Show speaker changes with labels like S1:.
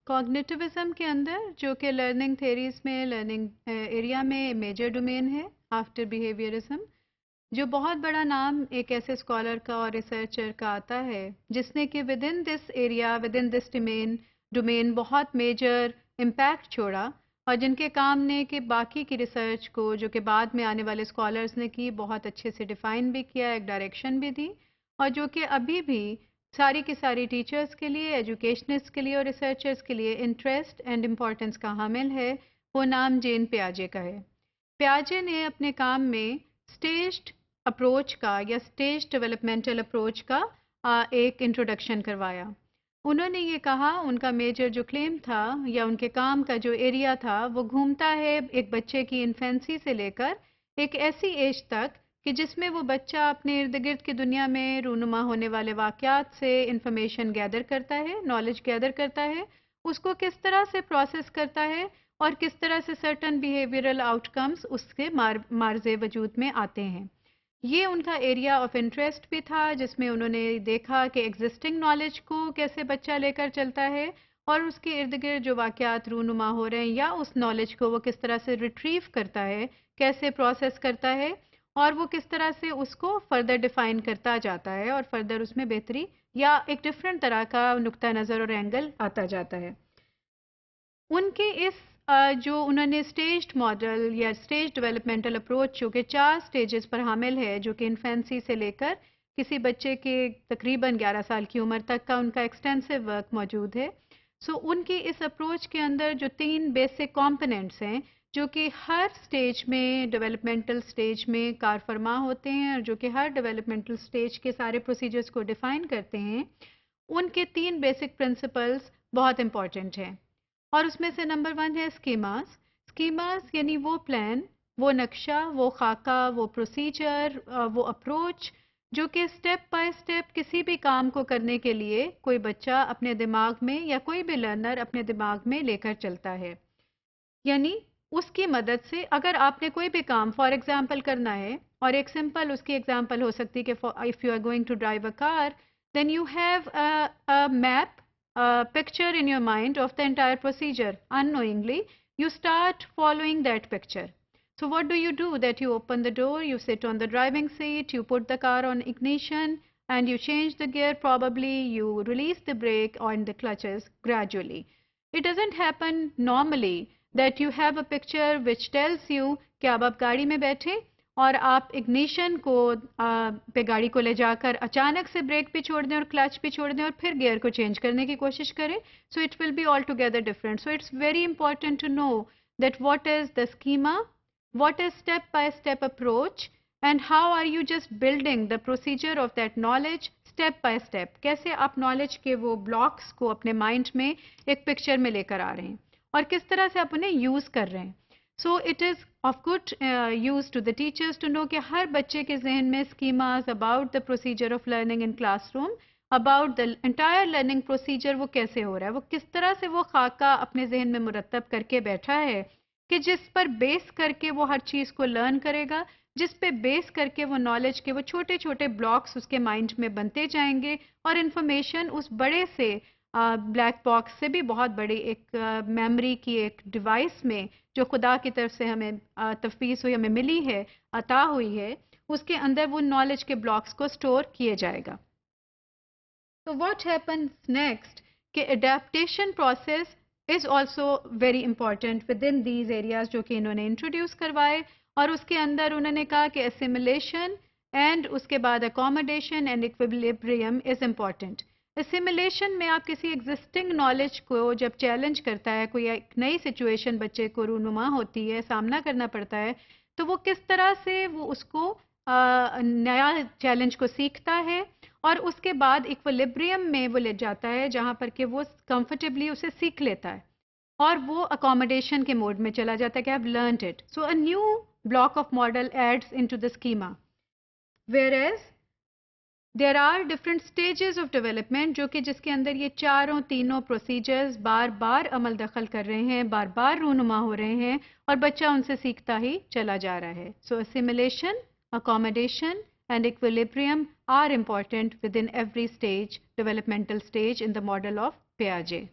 S1: کوگنیٹیوزم کے اندر جو کہ لرننگ تھیریز میں لرننگ ایریا میں میجر ڈومین ہے آفٹر بیہیویئرزم، جو بہت بڑا نام ایک ایسے اسکالر کا اور ریسرچر کا آتا ہے جس نے کہ with in this area with in this domain بہت میجر امپیکٹ چھوڑا، اور جن کے کام نے کہ باقی کی ریسرچ کو جو کہ بعد میں آنے والے اسکالرز نے کی بہت اچھے سے ڈیفائن بھی کیا، ایک ڈائریکشن بھی دی، اور جو کہ ابھی بھی ساری کی ساری ٹیچرز کے لیے، ایجوکیشنسٹ کے لیے اور ریسرچرز کے لیے انٹرسٹ اینڈ امپورٹنس کا حامل ہے، وہ نام جین پیاجے کا ہے۔ پیاجے نے اپنے کام میں اسٹیجڈ اپروچ کا یا اسٹیج ڈیولپمنٹل اپروچ کا ایک انٹروڈکشن کروایا۔ انہوں نے یہ کہا ان کا میجر جو کلیم تھا یا ان کے کام کا جو ایریا تھا وہ گھومتا ہے ایک بچے کی انفینسی سے لے کر ایک ایسی ایج تک کہ جس میں وہ بچہ اپنے ارد گرد کی دنیا میں رونما ہونے والے واقعات سے انفارمیشن گیدر کرتا ہے، نالج گیدر کرتا ہے، اس کو کس طرح سے پروسیس کرتا ہے اور کس طرح سے سرٹن بیہیویئرل آؤٹ کمز اس کے مارز وجود میں آتے ہیں۔ یہ ان کا ایریا آف انٹرسٹ بھی تھا جس میں انہوں نے دیکھا کہ ایگزسٹنگ نالج کو کیسے بچہ لے کر چلتا ہے اور اس کے ارد گرد جو واقعات رونما ہو رہے ہیں یا اس نالج کو وہ کس طرح سے ریٹریو کرتا ہے، کیسے پروسیس کرتا ہے اور وہ کس طرح سے اس کو فردر ڈیفائن کرتا جاتا ہے اور فردر اس میں بہتری یا ایک ڈفرینٹ طرح کا نقطہ نظر اور اینگل آتا جاتا ہے۔ ان کے اس جو انہوں نے اسٹیجڈ ماڈل یا اسٹیج ڈیولپمنٹل اپروچ جو کہ 4 سٹیجز پر حامل ہے، جو کہ انفینسی سے لے کر کسی بچے کے تقریباً 11 سال کی عمر تک کا ان کا ایکسٹینسو ورک موجود ہے۔ ان کی اس اپروچ کے اندر جو 3 بیسک کمپوننٹس ہیں جو کہ ہر سٹیج میں ڈیولپمنٹل سٹیج میں کار فرما ہوتے ہیں اور جو کہ ہر ڈیولپمنٹل سٹیج کے سارے پروسیجرز کو ڈیفائن کرتے ہیں، ان کے 3 بیسک پرنسپلز بہت امپورٹنٹ ہیں، اور اس میں سے نمبر 1 ہے اسکیماز۔ اسکیماز یعنی وہ پلان، وہ نقشہ، وہ خاکہ، وہ پروسیجر، وہ اپروچ جو کہ اسٹیپ بائی اسٹیپ کسی بھی کام کو کرنے کے لیے کوئی بچہ اپنے دماغ میں یا کوئی بھی لرنر اپنے دماغ میں لے کر چلتا ہے۔ یعنی اس کی مدد سے اگر آپ نے کوئی بھی کام فار ایگزامپل کرنا ہے، اور ایک سمپل اس کی ایگزامپل ہو سکتی ہے کہ if you are going to drive a car then you have a map picture in your mind of the entire procedure. Unknowingly, you start following that picture. So what do? That you open the door, you sit on the driving seat, you put the car on ignition, and you change the gear. Probably you release the brake on the clutches gradually. It doesn't happen normally that you have a picture which tells you کہ اب آپ گاڑی میں بیٹھیں اور آپ ignition کو پہ گاڑی کو لے جا کر اچانک سے بریک بھی چھوڑ دیں اور کلچ بھی چھوڑ دیں اور پھر گیئر کو چینج کرنے کی کوشش کریں. So it will be all together different. So it's very important to know that what is the schema, what is step by step approach, and how are you just building the procedure of that knowledge step by step. کیسے آپ knowledge کے وہ blocks کو اپنے mind میں ایک picture میں لے کر آ رہے ہیں اور کس طرح سے آپ انہیں یوز کر رہے ہیں. So it is of good use to the teachers to know کہ ہر بچے کے ذہن میں schemas about the procedure of learning in classroom, about the entire learning procedure وہ کیسے ہو رہا ہے، وہ کس طرح سے وہ خاکہ اپنے ذہن میں مرتب کر کے بیٹھا ہے کہ جس پر بیس کر کے وہ ہر چیز کو لرن کرے گا، جس پہ بیس کر کے وہ نالج کے وہ چھوٹے چھوٹے بلاکس اس کے مائنڈ میں بنتے جائیں گے اور انفارمیشن اس بڑے سے بلیک باکس سے بھی بہت بڑی ایک میموری کی ایک ڈیوائس میں جو خدا کی طرف سے ہمیں تفویض ہوئی، ہمیں ملی ہے، عطا ہوئی ہے، اس کے اندر وہ نالج کے بلاکس کو سٹور کیے جائے گا. تو واٹ ہیپنس نیکسٹ کہ adaptation process is also very important with in these areas جو کہ انہوں نے انٹروڈیوس کروائے، اور اس کے اندر انہوں نے کہا کہ اسیمولیشن اینڈ اس کے بعد accommodation and equilibrium is important. Assimilation میں آپ کسی ایگزسٹنگ نالج کو جب چیلنج کرتا ہے، کوئی ایک نئی سچویشن بچے کو رونما ہوتی ہے، سامنا کرنا پڑتا ہے، تو وہ کس طرح سے وہ اس کو نیا چیلنج کو سیکھتا ہے اور اس کے بعد ایکویلبریم میں وہ لے جاتا ہے جہاں پر کہ وہ کمفرٹیبلی اسے سیکھ لیتا ہے اور وہ اکوموڈیشن کے موڈ میں چلا جاتا ہے کہ I've learned it. So a new block of model adds into the schema. Whereas there are different stages of development جو کہ جس کے اندر یہ تینوں پروسیجرز بار بار عمل دخل کر رہے ہیں، بار بار رونما ہو رہے ہیں اور بچہ ان سے سیکھتا ہی چلا جا رہا ہے. So assimilation, accommodation and equilibrium are important within every stage, developmental stage in the model of Piaget.